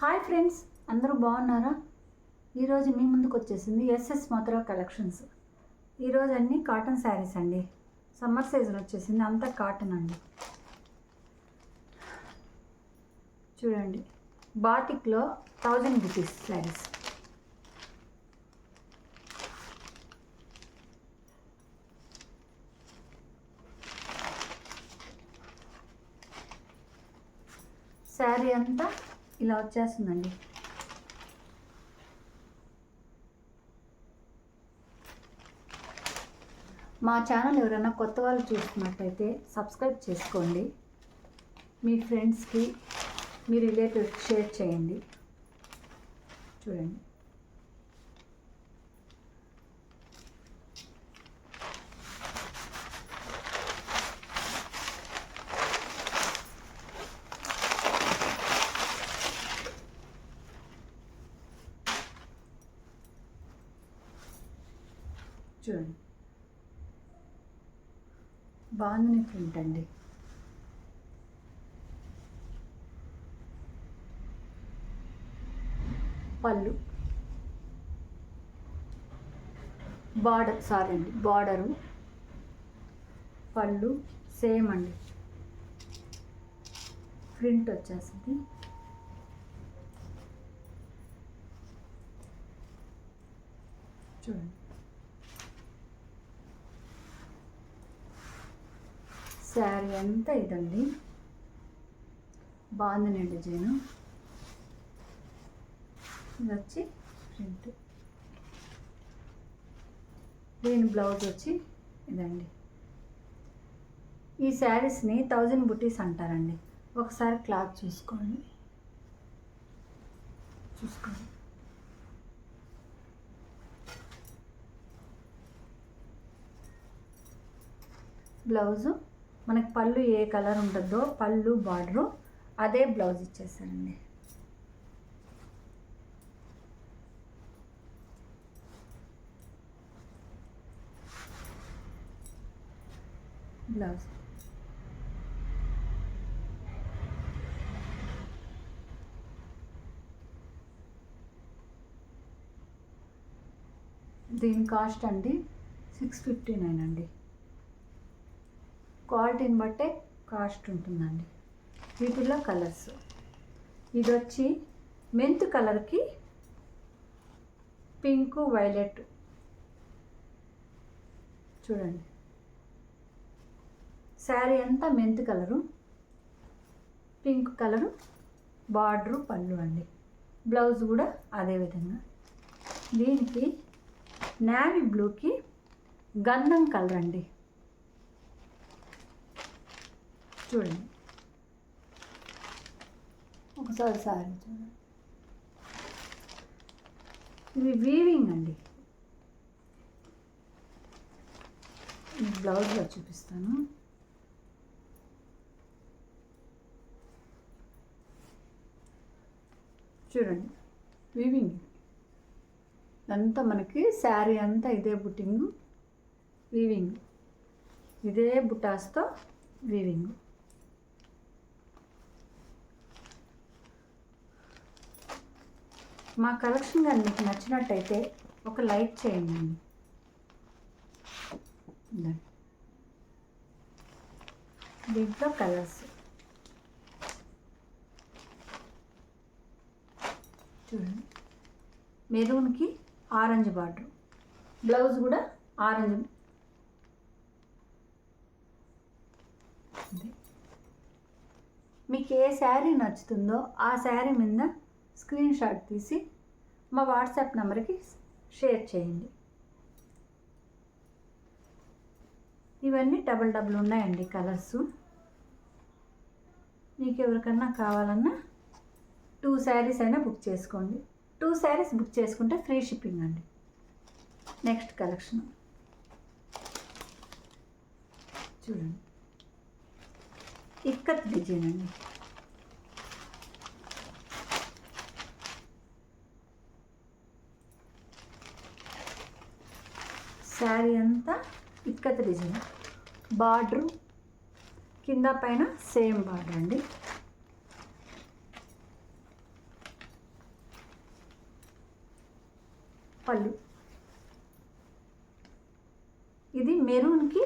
Hi friends, అందరూ బాగున్నారా? ఈరోజు మీ ముందుకు వచ్చేసింది ఎస్ఎస్ మధుర కలెక్షన్స్. ఈరోజు అన్నీ కాటన్ శారీస్ అండి. సమ్మర్ సీజన్ వచ్చేసింది, అంతా కాటన్ అండి. చూడండి, బాటిక్లో 1000 రూపీస్ శారీస్. శారీ అంతా ఇలా వచ్చేస్తుందండి. మా ఛానల్ ఎవరైనా కొత్త వాళ్ళు చూస్తున్నట్టయితే సబ్స్క్రైబ్ చేసుకోండి. మీ ఫ్రెండ్స్కి, మీ రిలేటివ్స్కి షేర్ చేయండి. చూడండి, చూడండి, బాగుంది ప్రింట్ అండి. పళ్ళు, బార్డరు, పళ్ళు సేమ్ అండి. ప్రింట్ వచ్చేసింది. చూడండి, శారీ అంతా ఇదండి. బాగుంది డిజైన్. ఇది వచ్చి ప్రింట్. దీని బ్లౌజ్ వచ్చి ఇదండి. ఈ శారీస్ని 1000 బుటీస్ అంటారండి. ఒకసారి క్లాత్ చూసుకోండి. బ్లౌజు మనకి పళ్ళు ఏ కలర్ ఉంటుందో పళ్ళు బార్డరు అదే బ్లౌజ్ ఇచ్చేసారండి. బ్లౌజ్ దీని కాస్ట్ అండి 659 అండి. క్వాలిటీని బట్టే కాస్ట్ ఉంటుందండి. వీటిల్లో కలర్స్, ఇది వచ్చి మెంత్ కలర్కి పింక్, వైలెట్. చూడండి, శారీ అంతా mint colour, pink colour, border, పళ్ళు అండి. బ్లౌజ్ కూడా అదే విధంగా. దీనికి నేవీ బ్లూకి గంధం కలర్ అండి. చూడండి, ఒకసారి శారీ చూడండి. ఇవి వీవింగ్ అండి. బ్లౌజ్లో చూపిస్తాను. చూడండి, వీవింగ్ అంతా మనకి శారీ అంతా ఇదే బుట్టింగ్, వీవింగ్ ఇదే బుటాస్తో వీవింగ్. మా కలెక్షన్ కానీ మీకు నచ్చినట్టయితే ఒక లైక్ చేయండి. దీంట్లో కలర్స్ చూడండి. మెరూన్కి ఆరెంజ్ బార్డర్, బ్లౌజ్ కూడా ఆరెంజ్. మీకు ఏ శారీ నచ్చుతుందో ఆ శారీ మీద స్క్రీన్ షాట్ తీసి మా వాట్సాప్ నెంబర్కి షేర్ చేయండి. ఇవన్నీ డబుల్ ఉన్నాయండి కలర్సు. మీకు ఎవరికన్నా కావాలన్నా 2 శారీస్ అయినా బుక్ చేసుకోండి. 2 శారీస్ బుక్ చేసుకుంటే ఫ్రీ షిప్పింగ్ అండి. నెక్స్ట్ కలెక్షన్ చూడండి, ఇక్కత్ డిజైన్ అండి. శారీ అంతా ఇక్కత్ డిజైన్, బార్డరు కింద పైన సేమ్ బార్డర్ అండి. పళ్ళు. ఇది మెరూన్కి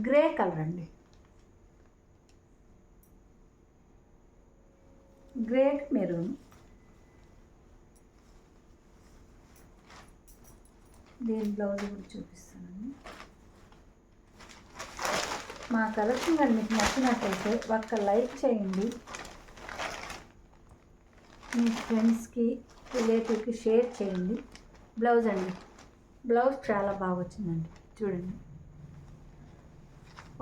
గ్రే కలర్ అండి. Grey maroon. దీని బ్లౌజ్ కూడా చూపిస్తానండి. మా కలెక్షన్ కానీ మీకు నచ్చినట్లయితే ఒక్క లైక్ చేయండి. మీ ఫ్రెండ్స్కి రిలేటివ్కి షేర్ చేయండి. బ్లౌజ్ అండి, బ్లౌజ్ చాలా బాగా వచ్చిందండి. చూడండి,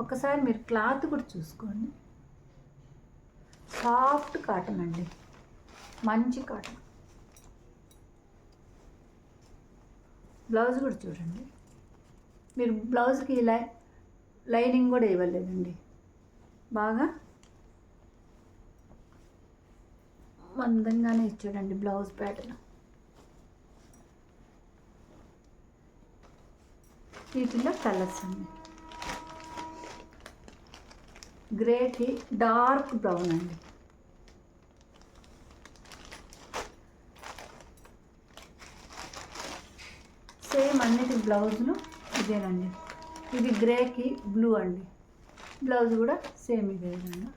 ఒకసారి మీరు క్లాత్ కూడా చూసుకోండి. సాఫ్ట్ కాటన్ అండి, మంచి కాటన్. బ్లౌజ్ కూడా చూడండి. మీరు బ్లౌజ్కి లైనింగ్ కూడా ఇవ్వలేదండి. బాగా మందంగానే ఇచ్చాడండి బ్లౌజ్ ప్యాటర్న్. వీటిలో కలర్స్ అండి. గ్రేకి డార్క్ బ్రౌన్ అండి. సేమ్ అన్నిటి బ్లౌజులు ఇదేనండి. ఇది గ్రేకి బ్లూ అండి. బ్లౌజ్ కూడా సేమ్ ఇదే విధంగా.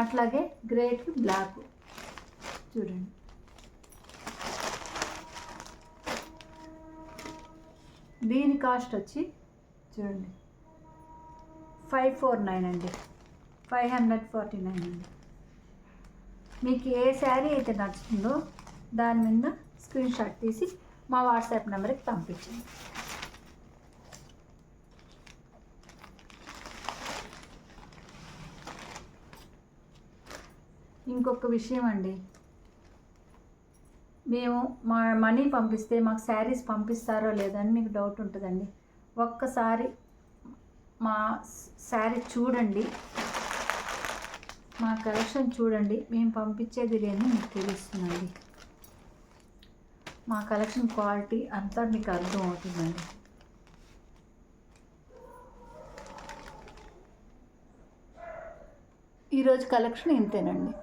అట్లాగే గ్రేకి బ్లాక్ చూడండి. దీని కాస్ట్ వచ్చి చూడండి 549 అండి, 549 అండి. మీకు ఏ శారీ అయితే నచ్చుతుందో దాని మీద స్క్రీన్ షాట్ తీసి మా వాట్సాప్ నెంబర్కి పంపించండి. ఇంకొక విషయం అండి, మేము మా మనీ పంపిస్తే మాకు శారీస్ పంపిస్తారో లేదని మీకు డౌట్ ఉంటుందండి. ఒక్కసారి మా శారీ చూడండి, మా కలెక్షన్ చూడండి, మేము పంపించేది లేని మీకు తెలుస్తుందండి. మా కలెక్షన్ క్వాలిటీ అంతా మీకు అర్థం అవుతుందండి. ఈరోజు కలెక్షన్ ఇంతేనండి.